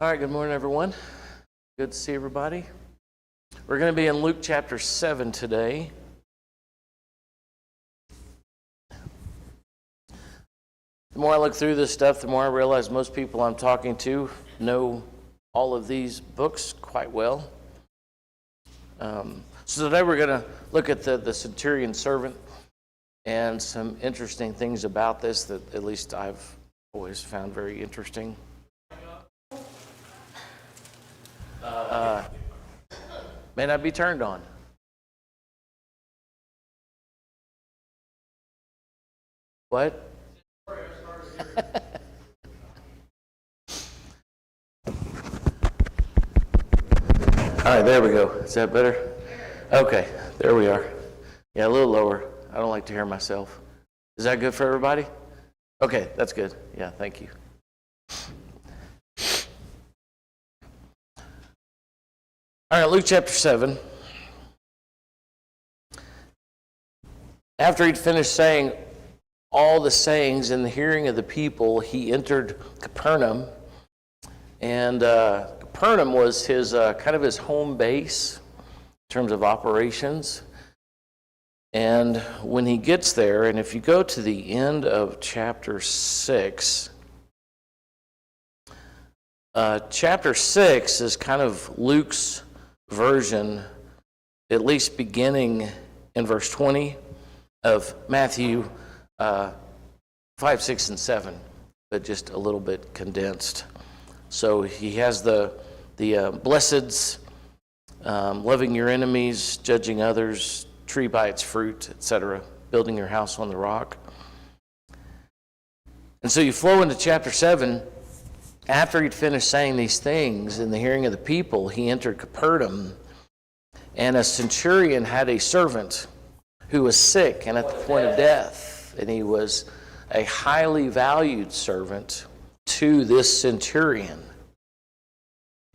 All right, good morning, everyone. Good to see everybody. We're going to be in Luke chapter 7 today. The more I look through this stuff, the more I realize most people I'm talking to know all of these books quite well. So today we're going to look at the centurion servant and some interesting things about this that at least I've always found very interesting. May not be turned on. What? All right, there we go. Is that better? Okay, there we are. Yeah, a little lower. I don't like to hear myself. Is that good for everybody? Okay, that's good. Yeah, thank you. All right, Luke chapter 7. After he'd finished saying all the sayings in the hearing of the people, he entered Capernaum. And Capernaum was his kind of his home base in terms of operations. And when he gets there, and if you go to the end of chapter 6, chapter 6 is kind of Luke's version, at least beginning in verse 20 of Matthew 5, 6, and 7, but just a little bit condensed. So he has the blesseds, loving your enemies, judging others, tree by its fruit, etc., building your house on the rock. And so you flow into chapter 7. After he'd finished saying these things in the hearing of the people, he entered Capernaum, and a centurion had a servant who was sick and at the point of death, and he was a highly valued servant to this centurion.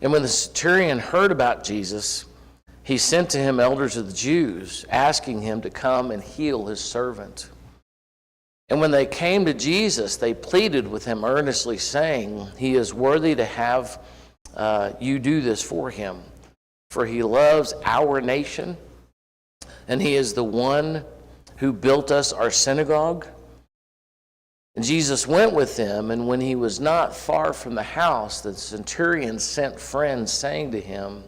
And when the centurion heard about Jesus, he sent to him elders of the Jews, asking him to come and heal his servant. And when they came to Jesus, they pleaded with him earnestly, saying, "He is worthy to have you do this for him, for he loves our nation, and he is the one who built us our synagogue." And Jesus went with them, and when he was not far from the house, the centurion sent friends, saying to him,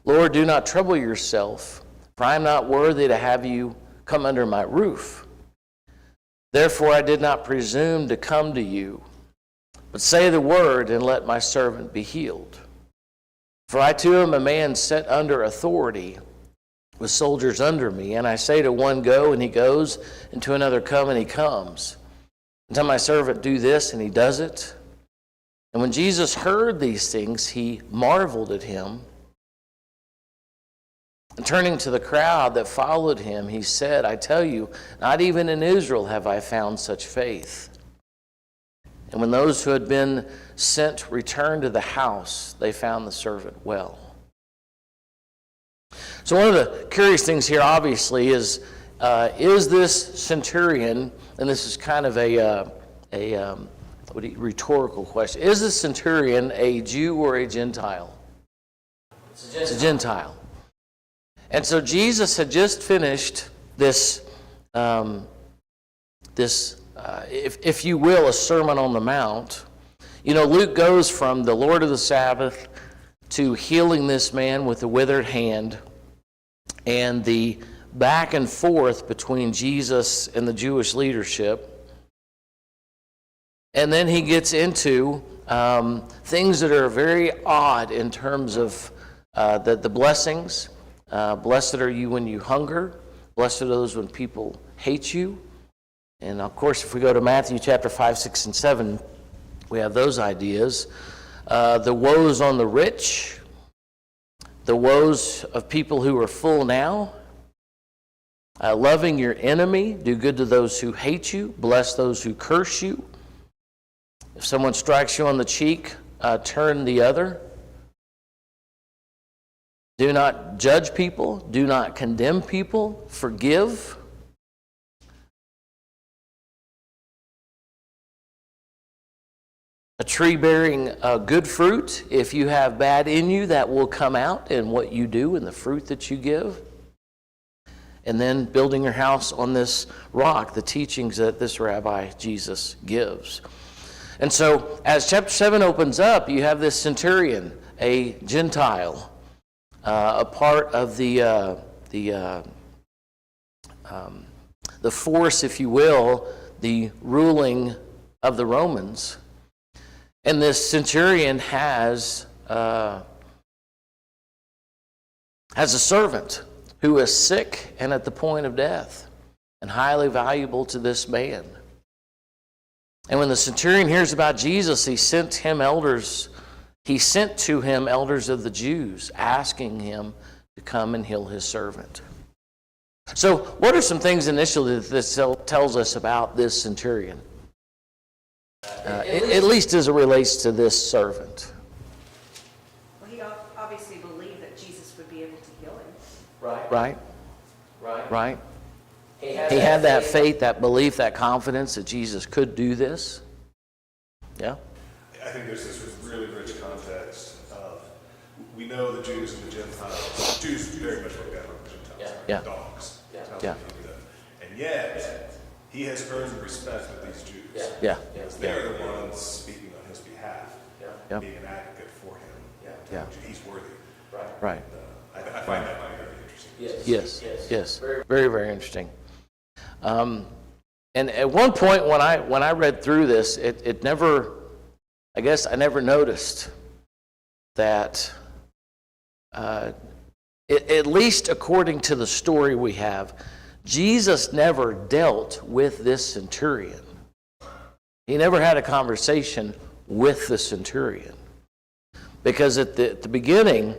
"Lord, do not trouble yourself, for I am not worthy to have you come under my roof. Therefore I did not presume to come to you, but say the word, and let my servant be healed. For I too am a man set under authority, with soldiers under me, and I say to one, go, and he goes, and to another, come, and he comes. And tell my servant, do this, and he does it." And when Jesus heard these things, he marveled at him. And turning to the crowd that followed him, he said, "I tell you, not even in Israel have I found such faith." And when those who had been sent returned to the house, they found the servant well. So one of the curious things here, obviously, is this centurion, and this is kind of a rhetorical question, is this centurion a Jew or a Gentile? It's a Gentile. And so Jesus had just finished this, if you will, a Sermon on the Mount. You know, Luke goes from the Lord of the Sabbath to healing this man with a withered hand, and the back and forth between Jesus and the Jewish leadership. And then he gets into things that are very odd in terms of the blessings. Blessed are you when you hunger. Blessed are those when people hate you. And of course, if we go to Matthew chapter 5, 6, and 7, we have those ideas. The woes on the rich. The woes of people who are full now. Loving your enemy. Do good to those who hate you. Bless those who curse you. If someone strikes you on the cheek, turn the other. Do not judge people. Do not condemn people. Forgive. a tree bearing good fruit. If you have bad in you, that will come out in what you do and the fruit that you give. And then building your house on this rock, the teachings that this Rabbi Jesus gives. And so as chapter 7 opens up, you have this centurion, a Gentile, a part of the force, if you will, the ruling of the Romans. And this centurion has a servant who is sick and at the point of death, and highly valuable to this man. And when the centurion hears about Jesus, he sent to him elders of the Jews, asking him to come and heal his servant. So what are some things initially that this tells us about this centurion? At least as it relates to this servant. Well, he obviously believed that Jesus would be able to heal him. Right. He had that faith, that belief, that confidence that Jesus could do this. Yeah. I think there's this really rich context of, we know the Jews and the Gentiles. Jews very much look down on the Gentiles, Yeah. dogs. Yeah. And yet, he has earned the respect of these Jews. Yeah. Because they're the ones speaking on his behalf, Yeah. being an advocate for him. Yeah. He's worthy. Right. I find that very interesting. Yes. Very, very interesting. And at one point when I read through this, it never, I guess I never noticed that, at least according to the story we have, Jesus never dealt with this centurion. He never had a conversation with the centurion. Because at the beginning,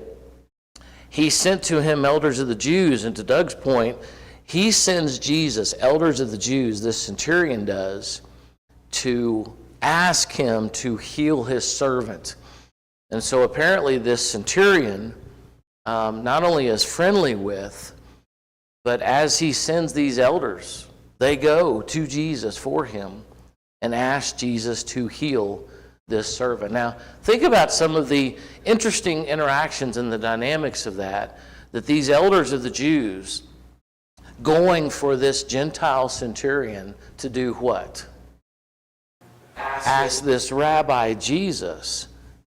he sent to him elders of the Jews, and to Doug's point, he sends Jesus, elders of the Jews, this centurion does, to ask him to heal his servant. And so apparently this centurion not only is friendly with, but as he sends these elders, they go to Jesus for him and ask Jesus to heal this servant. Now, think about some of the interesting interactions and the dynamics of that these elders of the Jews going for this Gentile centurion to do what? Ask this Rabbi Jesus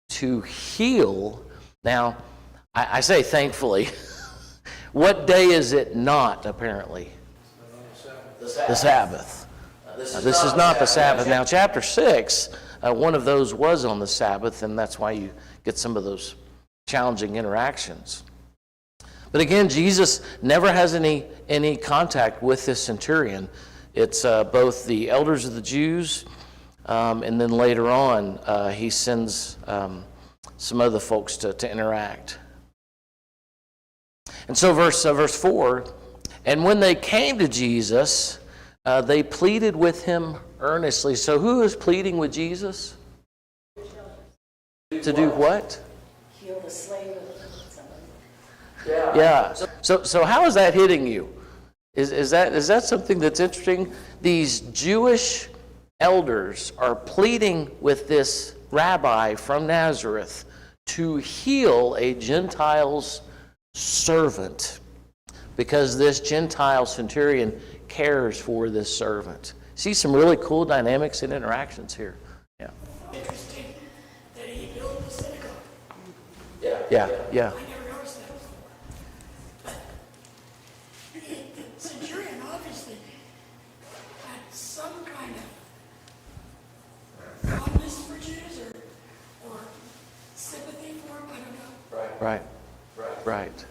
to heal. Now, I say thankfully. What day is it not, apparently? The Sabbath. This is not the Sabbath. Now, chapter 6, one of those was on the Sabbath, and that's why you get some of those challenging interactions. But again, Jesus never has any contact with this centurion. It's both the elders of the Jews, and then later on, he sends some other folks to interact. And so verse 4, and when they came to Jesus, they pleaded with him earnestly. So who is pleading with Jesus? To do what? Heal the slave of Yeah. So how is that hitting you? Is that something that's interesting? These Jewish elders are pleading with this rabbi from Nazareth to heal a Gentile's servant, because this Gentile centurion cares for this servant. See some really cool dynamics and interactions here. Yeah. Interesting that he built the synagogue. Yeah. I never noticed that before. But the centurion obviously had some kind of fondness for Jews or sympathy for them, I don't know. Right. But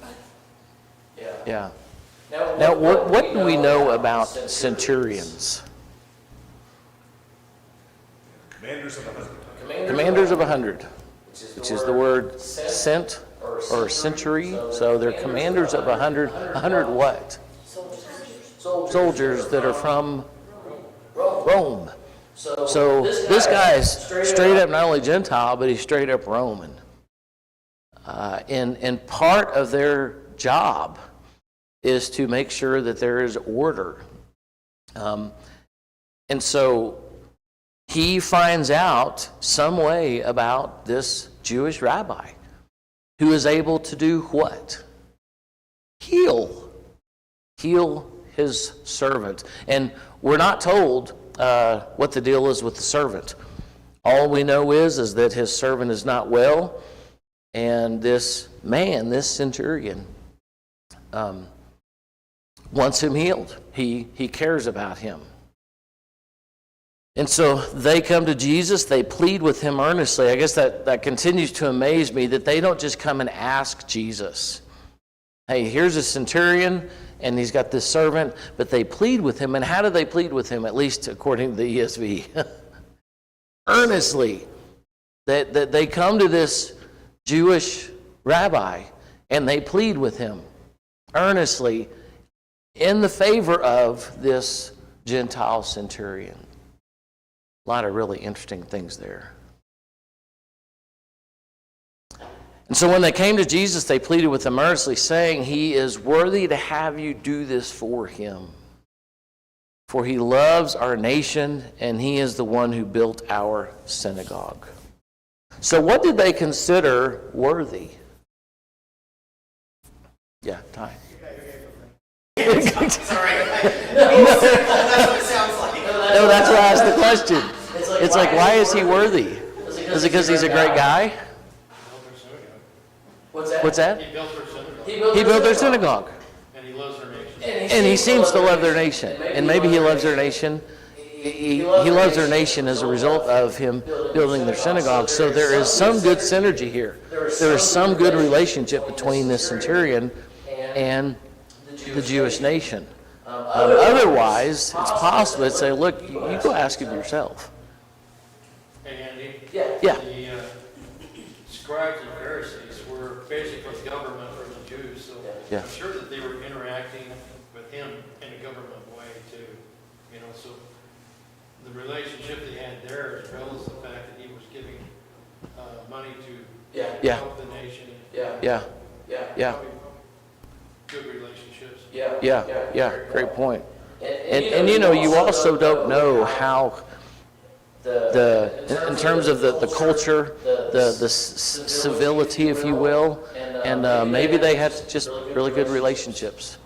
Yeah. Now, what do we know about centurions? Commanders of 100. Commanders of 100, which is the word cent or century. So they're commanders of 100. 100 what? Soldiers that are from Rome. So this guy is straight up not only Gentile, but he's straight up Roman. And part of their job is to make sure that there is order. And so he finds out some way about this Jewish rabbi who is able to do what? Heal his servant. And we're not told what the deal is with the servant. All we know is that his servant is not well, and this man, this centurion, wants him healed. He cares about him. And so they come to Jesus, they plead with him earnestly. I guess that continues to amaze me that they don't just come and ask Jesus, hey, here's a centurion, and he's got this servant, but they plead with him. And how do they plead with him, at least according to the ESV? Earnestly. That they come to this Jewish rabbi, and they plead with him earnestly in the favor of this Gentile centurion. A lot of really interesting things there. And so when they came to Jesus, they pleaded with him earnestly, saying, he is worthy to have you do this for him. For he loves our nation, and he is the one who built our synagogue. So what did they consider worthy? Yeah, Ty. Sorry. That's what it sounds like. No, that's why I asked the question. It's like, why is he worthy? Is it because he's a great guy? What's that? He built their synagogue. He built their synagogue. And he loves their nation. And he seems to love their nation. And maybe he loves their nation. He loves their nation as a result of him building their synagogue. So there is some good synergy here. There is some good relationship between this centurion and the Jewish nation. Otherwise, it's possible to say, look, you go ask him yourself. Hey, Andy. Yeah. The scribes and Pharisees were basically government for the Jews, so Yeah. I'm sure that they were interacting with him in a government way too. You know, so the relationship they had there, as well as the fact that he was giving money to Yeah. help the nation. Yeah. Probably good relationships. Yeah. Great point. And you know, you also don't know how in terms of the culture, the civility, if you will, and maybe they had just really good relationships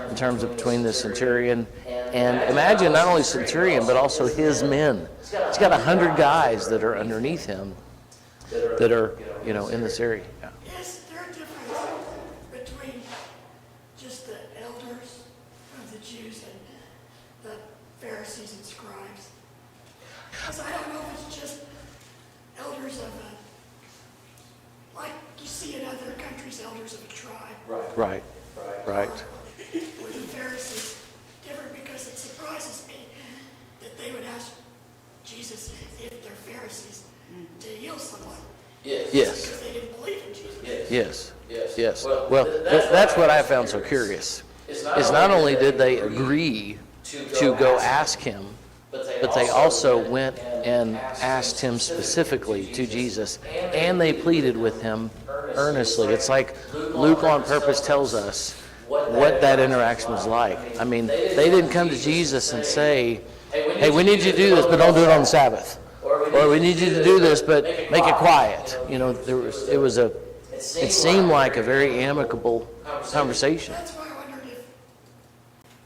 in terms of between the centurion and imagine not only centurion but also his men. He's got 100 guys that are underneath him that are in this area. Yeah. Is there a difference between just the elders of the Jews and the Pharisees and scribes? Because I don't know if it's just elders of like you see in other countries, elders of a tribe. Right. With the Pharisees, different because it surprises me that they would ask Jesus if they're Pharisees to heal someone. Yes. Because they didn't believe in Jesus. Yes. Well, that's what I found so curious. Is not only did they agree to go ask him, but they also went and asked him specifically to Jesus, and they pleaded with him earnestly. It's like Luke on purpose tells us what that interaction was like. I mean, they didn't come to Jesus and say, hey, we need you to do this, but don't do it on the Sabbath. Or we need you to do this, but make it quiet. It seemed like a very amicable conversation. That's why I wondered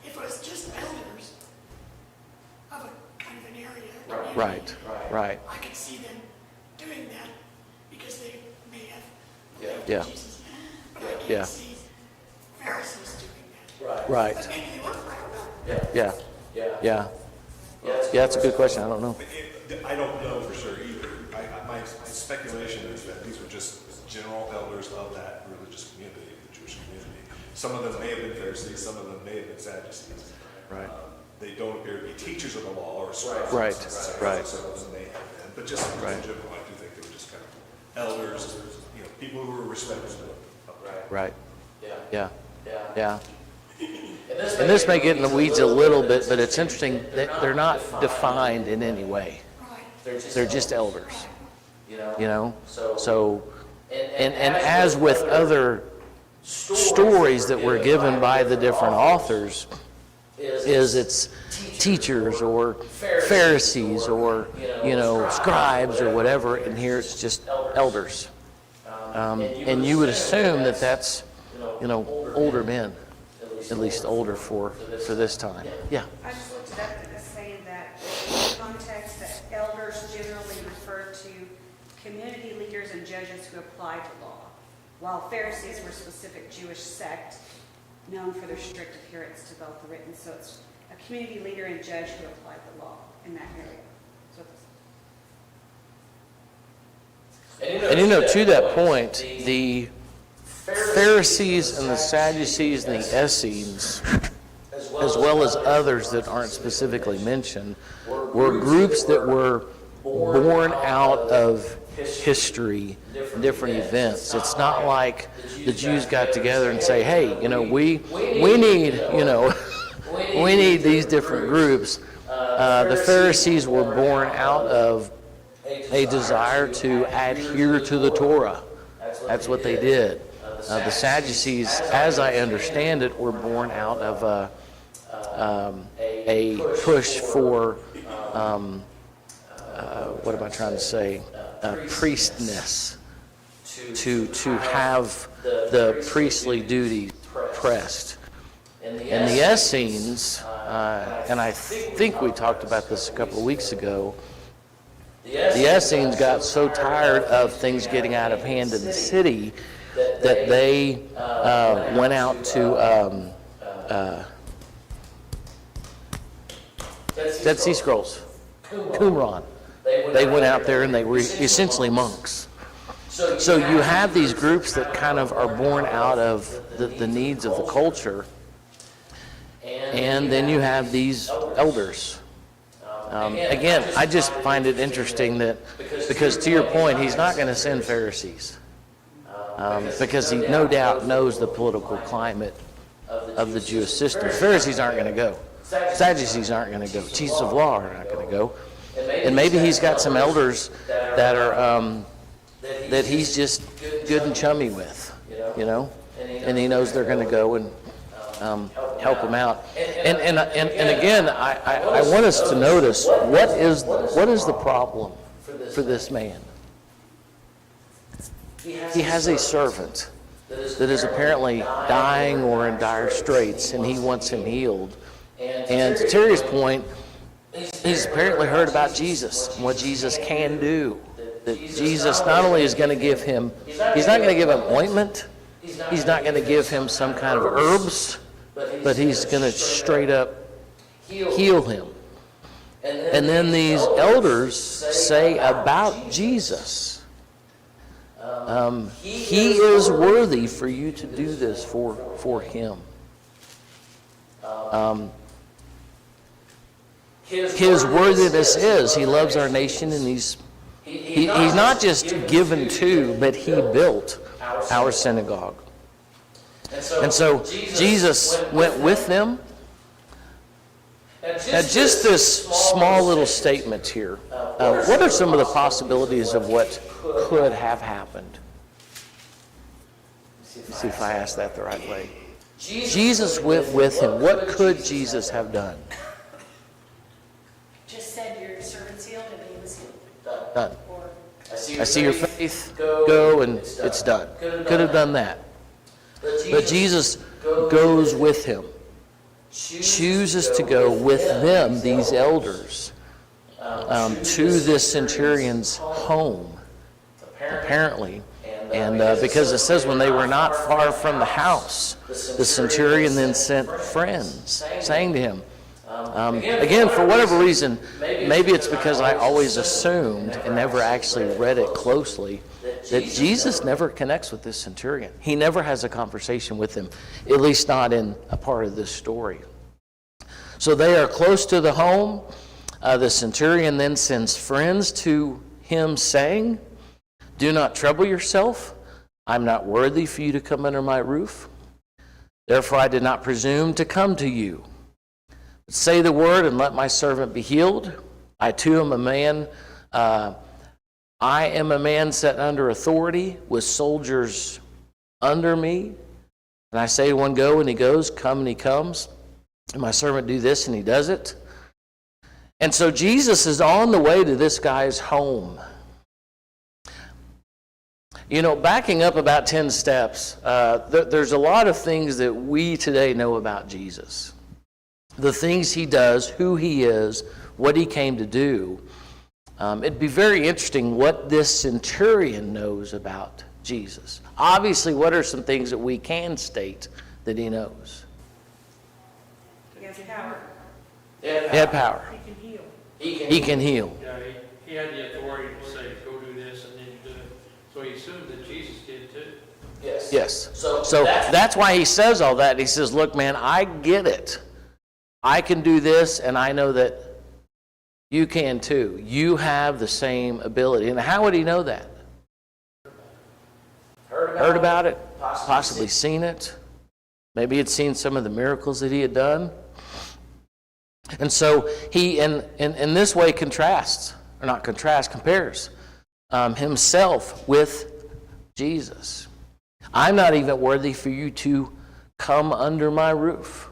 if it was just elders of a kind of an area. community. Right. I could see them doing that because they may have believed Yeah. in Jesus. But I Yeah. can't see Pharisees doing that. Right. But maybe they were, I don't know. Yeah, that's a good question. I don't know. I don't know for sure either. My speculation is that these were just general elders of that religious community, the Jewish community. Some of them may have been Pharisees, some of them may have been Sadducees. Right. They don't appear to be teachers of the law or scribes. Right. Some of them may have been. But just in general, I do think they were just kind of elders, people who were respected. Right. Yeah. And this may get in the weeds a little bit, but it's interesting that they're not defined in any way. They're just elders. So, and as with other stories that were given by the different authors, it's teachers or Pharisees or, scribes or whatever, and here it's just elders. And you would assume that that's, older men, at least older for this time. Yeah. I just looked it up as saying that in context that elders generally refer to community leaders and judges who apply the law, while Pharisees were a specific Jewish sect known for their strict adherence to both the written. So it's a community leader and judge who applied the law in that area. So it's, to that point, the Pharisees and the Sadducees and the Essenes, as well as others that aren't specifically mentioned, were groups that were born out of history, different events. It's not like the Jews got together and say, hey, we need, we need these different groups. The Pharisees were born out of a desire to adhere to the Torah. That's what they did. The Sadducees, as I understand it, were born out of a push for, what am I trying to say, priestness, to have the priestly duties pressed. And the Essenes, and I think we talked about this a couple of weeks ago, the Essenes got so tired of things getting out of hand in the city that they went out to Dead Sea Scrolls, Qumran. They went out there and they were essentially monks. So you have these groups that kind of are born out of the needs of the culture, and then you have these elders. Again, I just find it interesting that, because to your point, he's not going to send Pharisees, because he no doubt knows the political climate of the Jewish system. Pharisees aren't going to go. Sadducees aren't going to go. Chiefs of law are not going to go. And maybe he's got some elders that are that he's just good and chummy with, and he knows they're going to go and help him out. And again, I want us to notice what is the problem for this man. He has a servant that is apparently dying or in dire straits, and he wants him healed. And to Terry's point, he's apparently heard about Jesus and what Jesus can do. That Jesus not only is going to give him, he's not going to give him ointment, he's not going to give him some kind of herbs, but he's going to straight up heal him. And then these elders say about Jesus, he is worthy for you to do this for him. His worthiness is he loves our nation, and he's not just given to, but he built our synagogue. And so Jesus went with them. Now, just this small little statement here. What are some of the possibilities of what could have happened? Let's see if I asked that the right way. Jesus went with him. What could Jesus have done? Just said your servant's healed and he was healed. Done. Or I see your faith. Go and it's done. Could have done that. But Jesus goes with him. Chooses to go with them, these elders, to this centurion's home, apparently. And because it says when they were not far from the house, the centurion then sent friends, saying to him, again, for whatever reason, maybe it's because I always assumed and never actually read it closely, that Jesus never connects with this centurion. He never has a conversation with him, at least not in a part of this story. So they are close to the home. The centurion then sends friends to him saying, do not trouble yourself. I'm not worthy for you to come under my roof. Therefore I did not presume to come to you. But say the word and let my servant be healed. I too am a man. I am a man set under authority with soldiers under me. And I say to one, go, and he goes, come, and he comes. And my servant do this, and he does it. And so Jesus is on the way to this guy's home. You know, backing up about 10 steps, there's a lot of things that we today know about Jesus. The things he does, who he is, what he came to do. It'd be very interesting what this centurion knows about Jesus. Obviously, what are some things that we can state that he knows? He has power. He had power. He can heal. He can heal. Yeah, he had the authority to say, go do this, and then you do it. So he assumed that Jesus did too. Yes. So that's why he says all that. He says, look, man, I get it. I can do this, and I know that you can too. You have the same ability. And how would he know that? Heard about it, possibly seen it. Maybe he'd seen some of the miracles that he had done. And so he, in this way, compares himself with Jesus. I'm not even worthy for you to come under my roof.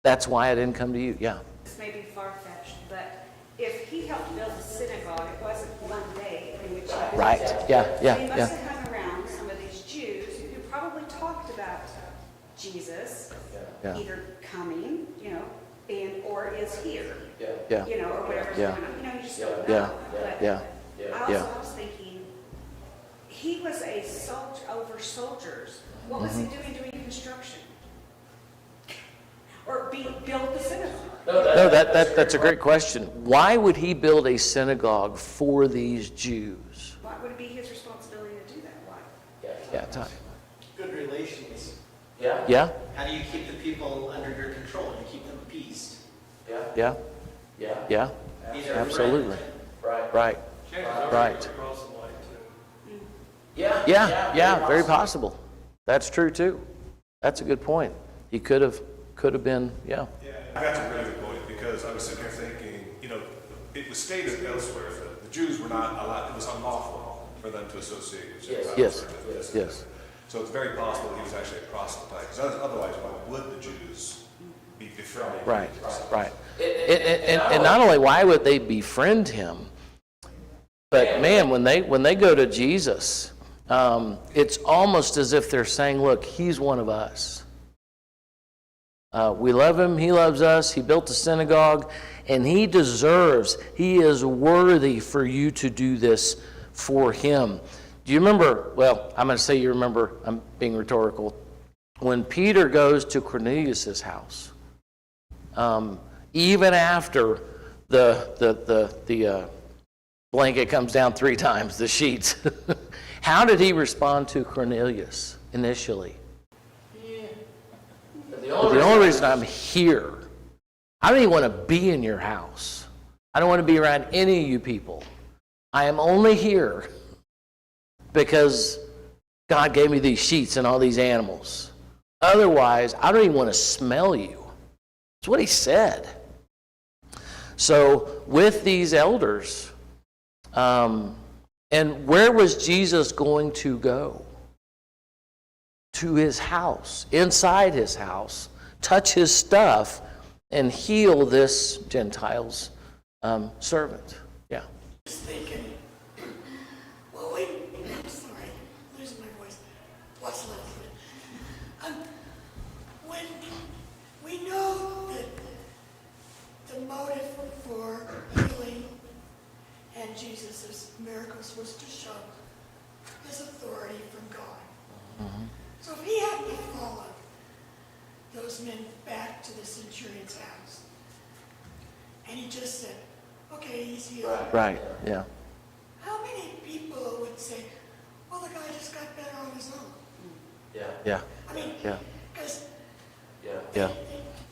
That's why I didn't come to you. Yeah. This may be far-fetched, but if he helped build a synagogue, it wasn't one day in which he Right. Yeah. He must have hung around some of these Jews who probably talked about Jesus, Yeah. either coming, and or is here, Yeah. or whatever's Yeah. going on. You just don't Yeah. know. But Yeah. I was thinking, he was a soldier over soldiers. What was he doing construction? Or build the synagogue? No, that's a great question. Why would he build a synagogue for these Jews? Why would it be his responsibility to do that? Why? Yeah, Ty. Good relations. Yeah? How do you keep the people under your control? You keep them appeased. Yeah? These are Absolutely. friends. Right. Chances are Right. he was crossing the line too. Yeah, very possible. That's true too. That's a good point. He could have been, yeah. That's a really good point, because I was sitting here thinking, it was stated elsewhere that the Jews were not allowed, it was unlawful for them to associate with Gentiles. Yes. So it's very possible that he was actually a proselyte, because otherwise, why would the Jews be befriending? Right. And not only why would they befriend him, but man, when they go to Jesus, it's almost as if they're saying, look, he's one of us. We love him, he loves us, he built a synagogue, and he is worthy for you to do this for him. Do you remember, well, I'm going to say you remember, I'm being rhetorical, when Peter goes to Cornelius' house, even after the blanket comes down 3 times, the sheets, how did he respond to Cornelius initially? The only reason I'm here, I don't even want to be in your house. I don't want to be around any of you people. I am only here because God gave me these sheets and all these animals. Otherwise, I don't even want to smell you. That's what he said. So with these elders, and where was Jesus going to go? To his house, inside his house, touch his stuff, and heal this Gentile's servant. Yeah. Just thinking, well, wait, I'm sorry, I'm losing my voice. What's left of it? When we know that the motive for healing and Jesus' miracles was to show his authority from God. So if he hadn't followed those men back to the centurion's house, and he just said, okay, he's healed. Right. Yeah. How many people would say, well, the guy just got better on his own? Yeah. I mean, Yeah. because Yeah.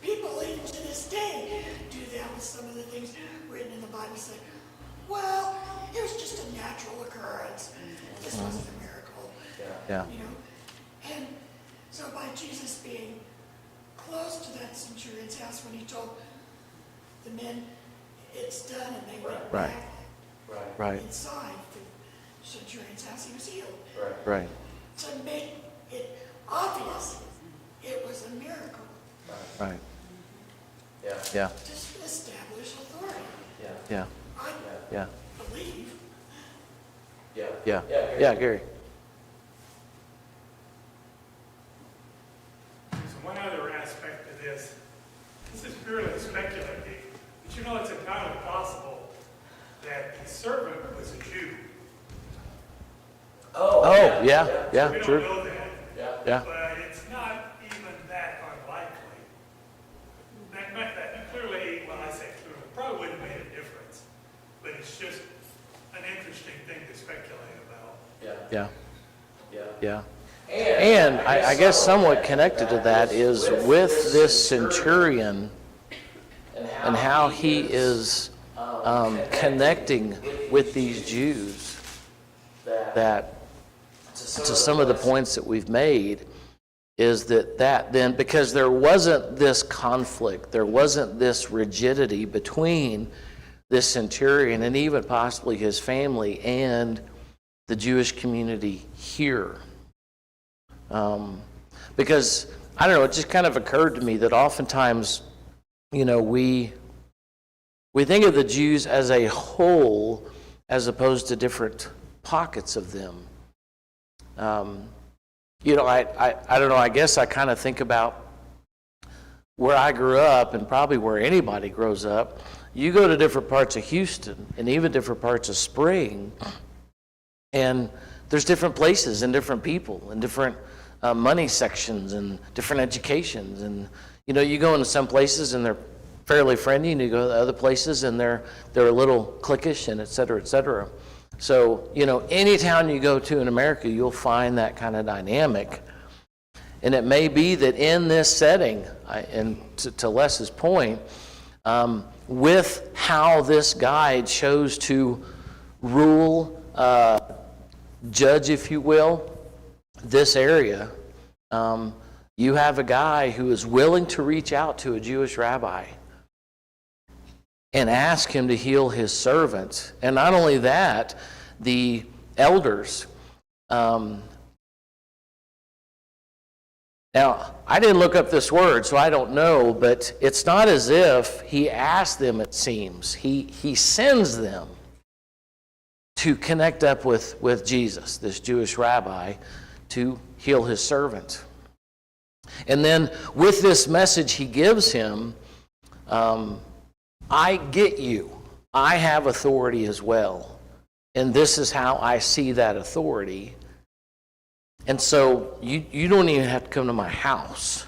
people even to this day do that with some of the things written in the Bible, say, well, it was just a natural occurrence. This wasn't a miracle. Yeah. And so by Jesus being close to that centurion's house when he told the men it's done and they went Right. back Right. inside the centurion's house, he was healed. Right. To make it obvious it was a miracle. Right. Yeah. Yeah. To establish authority. Yeah. I Yeah. believe. Yeah. Yeah, Gary. There's one other aspect of this. This is purely speculative, but you know it's entirely possible that the servant was a Jew. Oh, yeah, We don't true. know that, Yeah. but it's not even that unlikely. That clearly, well, I say clearly, probably wouldn't have made a difference, but it's just an interesting thing to speculate about. Yeah. Yeah. And I guess somewhat connected to that is with this centurion and how he is connecting with these Jews, that to some of the points that we've made is that then, because there wasn't this conflict, there wasn't this rigidity between this centurion and even possibly his family and the Jewish community here. Because, I don't know, it just kind of occurred to me that oftentimes, you know, we think of the Jews as a whole as opposed to different pockets of them. You know, I don't know, I guess I kind of think about where I grew up and probably where anybody grows up. You go to different parts of Houston and even different parts of Spring, and there's different places and different people and different money sections and different educations. And, you know, you go into some places and they're fairly friendly, and you go to other places and they're a little cliquish and et cetera, et cetera. So, you know, any town you go to in America, you'll find that kind of dynamic. And it may be that in this setting, and to Les's point, with how this guy chose to rule, judge, if you will, this area, you have a guy who is willing to reach out to a Jewish rabbi and ask him to heal his servant. And not only that, the elders. Now, I didn't look up this word, so I don't know, but it's not as if he asked them, it seems. He sends them to connect up with Jesus, this Jewish rabbi, to heal his servant. And then with this message he gives him, I get you. I have authority as well. And this is how I see that authority. And so you don't even have to come to my house.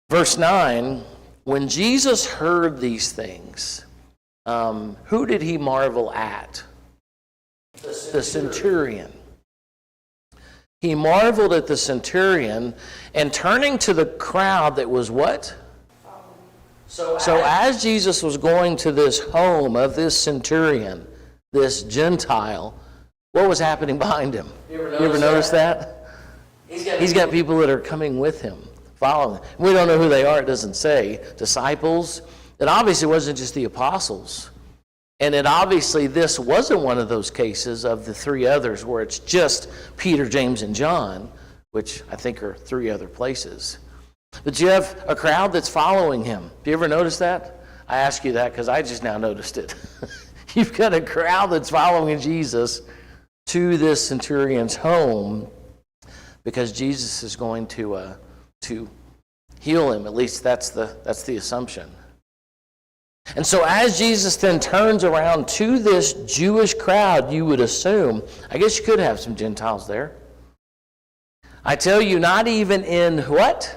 Verse 9, when Jesus heard these things, who did he marvel at? The centurion. He marveled at the centurion, and turning to the crowd that was what? So as Jesus was going to this home of this centurion, this Gentile, what was happening behind him? You ever notice that? He's got people that are coming with him, following him. We don't know who they are, it doesn't say. Disciples. It obviously wasn't just the apostles. And it obviously, this wasn't one of those cases of the three others where it's just Peter, James, and John, which I think are three other places. But you have a crowd that's following him. Do you ever notice that? I ask you that because I just now noticed it. You've got a crowd that's following Jesus to this centurion's home because Jesus is going to heal him. At least that's the assumption. And so as Jesus then turns around to this Jewish crowd, you would assume, I guess you could have some Gentiles there. I tell you, not even in what?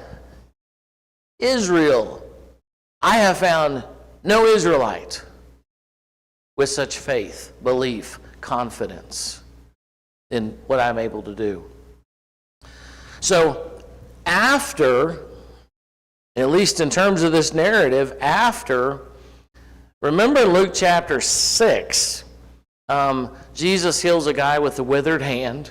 Israel. I have found no Israelite with such faith, belief, confidence in what I'm able to do. So after, at least in terms of this narrative, remember Luke chapter 6, Jesus heals a guy with a withered hand.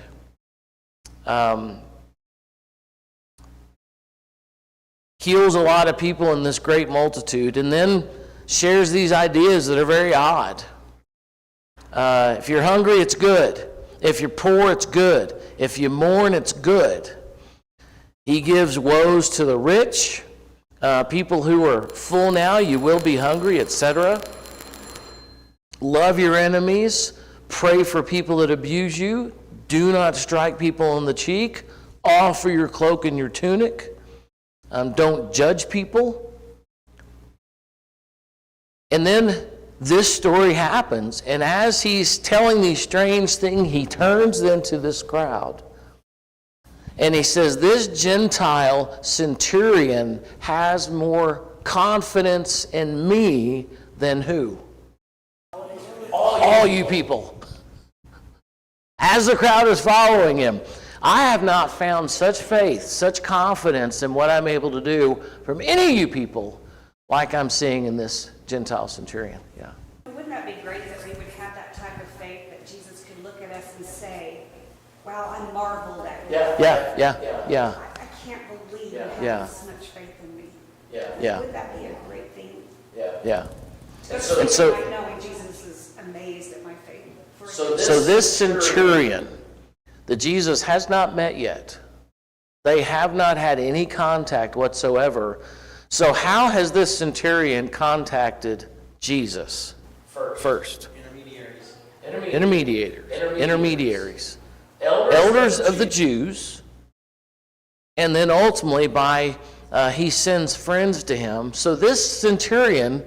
Heals a lot of people in this great multitude, and then shares these ideas that are very odd. If you're hungry, it's good. If you're poor, it's good. If you mourn, it's good. He gives woes to the rich. People who are full now, you will be hungry, etc. Love your enemies. Pray for people that abuse you. Do not strike people on the cheek. Offer your cloak and your tunic. Don't judge people. And then this story happens, and as he's telling these strange things, he turns then to this crowd. And he says, this Gentile centurion has more confidence in me than who? All you people. As the crowd is following him, I have not found such faith, such confidence in what I'm able to do from any of you people like I'm seeing in this Gentile centurion. Yeah. Wouldn't that be great that we would have that type of faith that Jesus could look at us and say, wow, I marveled at you. Yeah. I can't believe you Yeah. have this much faith in me. Yeah. Would that be a great thing? Yeah. Especially so- like knowing Jesus is amazed at my faith. So this centurion that Jesus has not met yet, they have not had any contact whatsoever. So how has this centurion contacted Jesus? First. Intermediaries. Elders of the Jews. And then ultimately he sends friends to him. So this centurion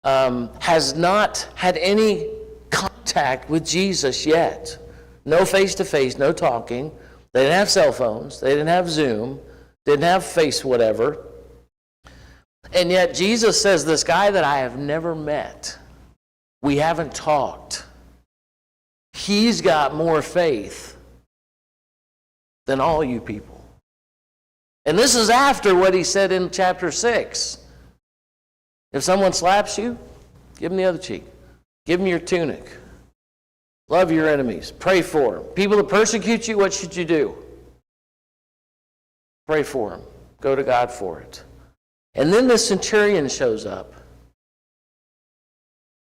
has not had any contact with Jesus yet. No face-to-face, no talking. They didn't have cell phones. They didn't have Zoom. Didn't have face whatever. And yet Jesus says, this guy that I have never met, we haven't talked, he's got more faith than all you people. And this is after what he said in chapter 6. If someone slaps you, give them the other cheek. Give them your tunic. Love your enemies. Pray for them. People that persecute you, what should you do? Pray for them. Go to God for it. And then the centurion shows up.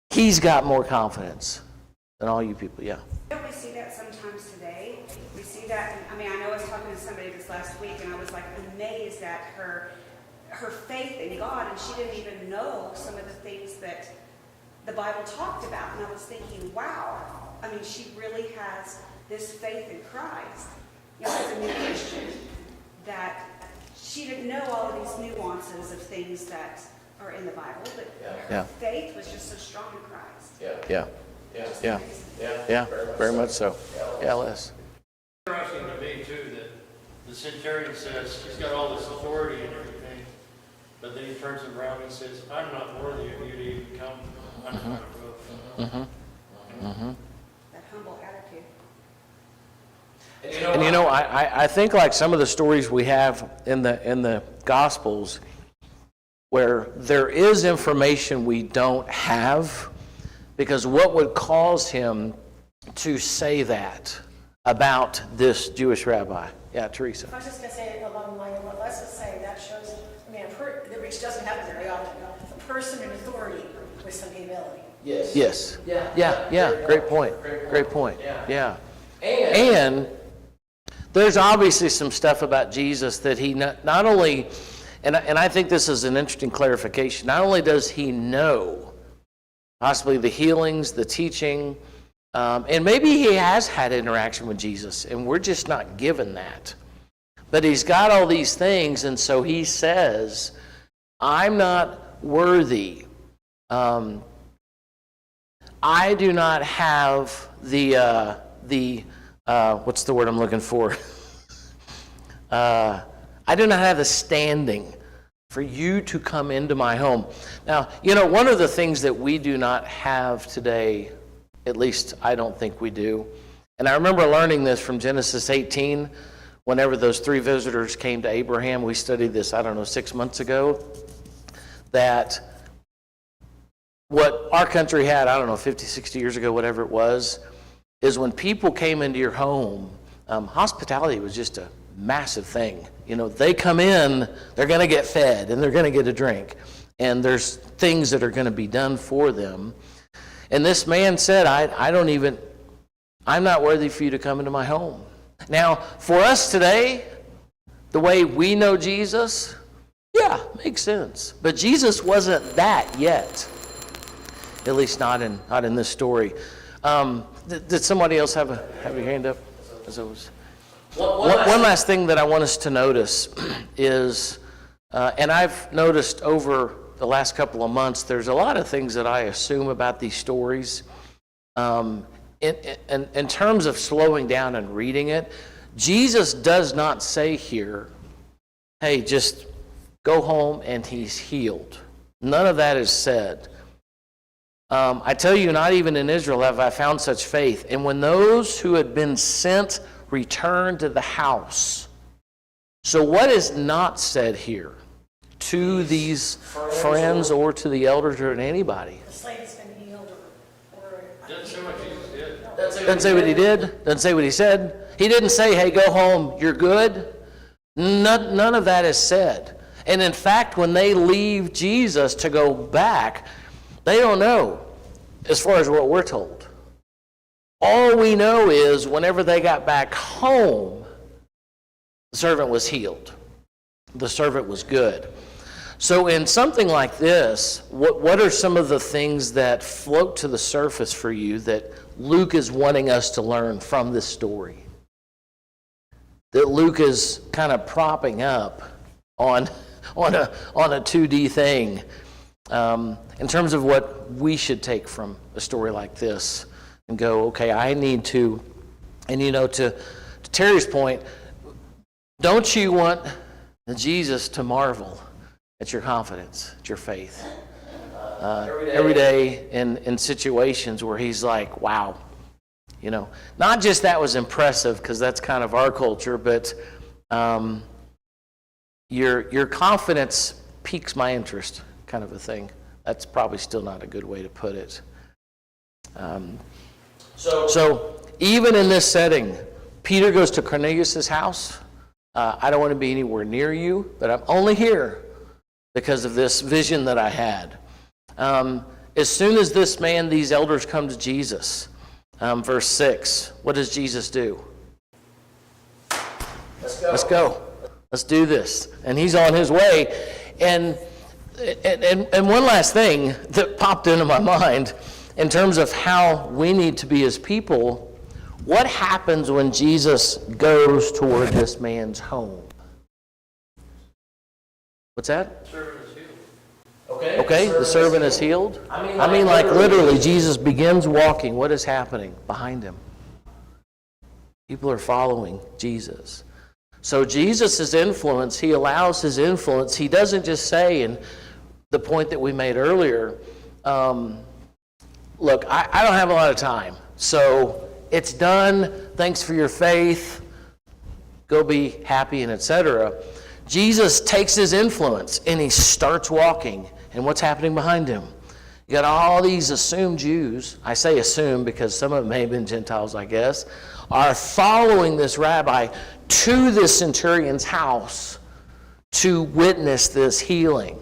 He's got more confidence than all you people. Yeah. Don't we see that sometimes today? We see that, I know I was talking to somebody this last week, and I was like amazed at her faith in God, and she didn't even know some of the things that the Bible talked about. And I was thinking, wow, she really has this faith in Christ, as a new Christian, that she didn't know all of these nuances of things that are in the Bible, but her faith was just so strong in Christ. Yeah. Very much so. Yeah, Les. Interesting to me too that the centurion says he's got all this authority and everything, but then he turns around and says, I'm not worthy of you to even come under my roof. That humble attitude. And I think like some of the stories we have in the Gospels where there is information we don't have, because what would cause him to say that about this Jewish rabbi? Yeah, Teresa. I was just going to say along the line of what Les was saying, that shows, which doesn't happen very often, a person in authority with some humility. Yes. Yeah. Great point. Yeah. And there's obviously some stuff about Jesus that he not only, and I think this is an interesting clarification, not only does he know possibly the healings, the teaching, and maybe he has had interaction with Jesus, and we're just not given that. But he's got all these things, and so he says, I'm not worthy. I do not have the what's the word I'm looking for? I do not have the standing for you to come into my home. Now, one of the things that we do not have today, at least I don't think we do, and I remember learning this from Genesis 18, whenever those 3 visitors came to Abraham. We studied this, 6 months ago, that what our country had, 50, 60 years ago, whatever it was, is when people came into your home, hospitality was just a massive thing. They come in, they're going to get fed, and they're going to get a drink. And there's things that are going to be done for them. And this man said, I'm not worthy for you to come into my home. Now, for us today, the way we know Jesus, yeah, makes sense. But Jesus wasn't that yet. At least not in this story. Did somebody else have your hand up? As I was. One last thing that I want us to notice is, and I've noticed over the last couple of months, there's a lot of things that I assume about these stories. In terms of slowing down and reading it, Jesus does not say here, hey, just go home and he's healed. None of that is said. I tell you, not even in Israel have I found such faith. And when those who had been sent returned to the house. So what is not said here to these friends or to the elders or to anybody? The slave's been healed or Doesn't say what Jesus did. Doesn't say what he did. Doesn't say what he said. He didn't say, hey, go home, you're good. None of that is said. And in fact, when they leave Jesus to go back, they don't know as far as what we're told. All we know is whenever they got back home, the servant was healed. The servant was good. So in something like this, what are some of the things that float to the surface for you that Luke is wanting us to learn from this story? That Luke is kind of propping up on a 2D thing in terms of what we should take from a story like this and go, okay, I need to, and to Terry's point, don't you want Jesus to marvel at your confidence, at your faith? Every day in situations where he's like, wow. Not just that was impressive because that's kind of our culture, but your confidence piques my interest, kind of a thing. That's probably still not a good way to put it. So even in this setting, Peter goes to Cornelius' house. I don't want to be anywhere near you, but I'm only here because of this vision that I had. As soon as these elders come to Jesus, verse 6, what does Jesus do? Let's go. Let's do this. And he's on his way. And one last thing that popped into my mind in terms of how we need to be as people, what happens when Jesus goes toward this man's home? What's that? Servant is healed. Okay, the servant is healed. I mean, like literally, Jesus begins walking. What is happening behind him? People are following Jesus. So Jesus' influence, he allows his influence. He doesn't just say, and the point that we made earlier, look, I don't have a lot of time, so it's done. Thanks for your faith. Go be happy and etc. Jesus takes his influence and he starts walking. And what's happening behind him? You got all these assumed Jews. I say assume because some of them may have been Gentiles, I guess, are following this rabbi to this centurion's house to witness this healing.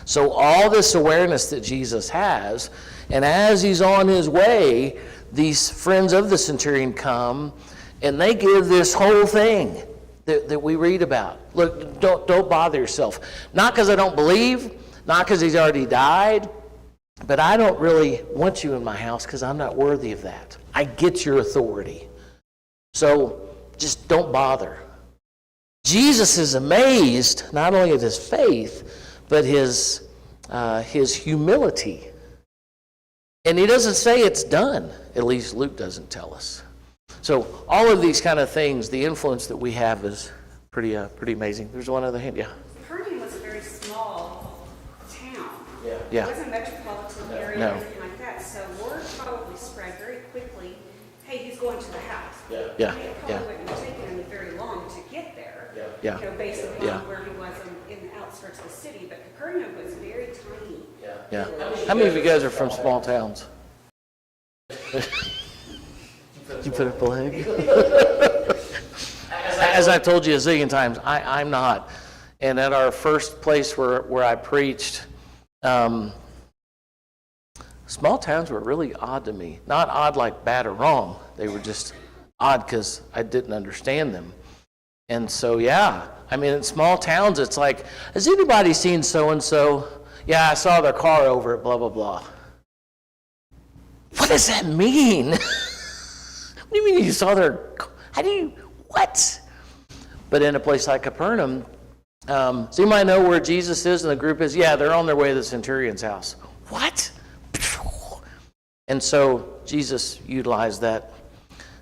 So all this awareness that Jesus has, and as he's on his way, these friends of the centurion come and they give this whole thing that we read about. Look, don't bother yourself. Not because I don't believe, not because he's already died, but I don't really want you in my house because I'm not worthy of that. I get your authority. So just don't bother. Jesus is amazed not only at his faith, but his humility. And he doesn't say it's done. At least Luke doesn't tell us. So all of these kind of things, the influence that we have is pretty amazing. There's one other hand. Yeah. Capernaum was a very small town. Yeah. It wasn't a metropolitan area No. or anything like that, so word probably spread very quickly, hey, he's going to the house. Yeah. I mean, it probably wouldn't have taken him very long to get there. Yeah. Based upon Yeah. where he was in the outskirts of the city, but Capernaum was very tiny. Yeah. How many of you guys are from small towns? Did you put up a leg? As I've told you a zillion times, I'm not. And at our first place where I preached, small towns were really odd to me. Not odd like bad or wrong. They were just odd because I didn't understand them. And so, yeah, I mean, in small towns, it's like, has anybody seen so-and-so? Yeah, I saw their car over at blah, blah, blah. What does that mean? What do you mean you saw their, what? But in a place like Capernaum, so you might know where Jesus is and the group is. Yeah, they're on their way to the centurion's house. What? And so Jesus utilized that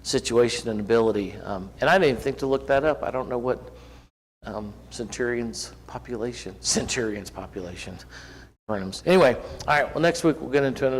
situation and ability. And I didn't even think to look that up. I don't know what centurion's population. Capernaum's. Anyway, all right, well, next week we'll get into another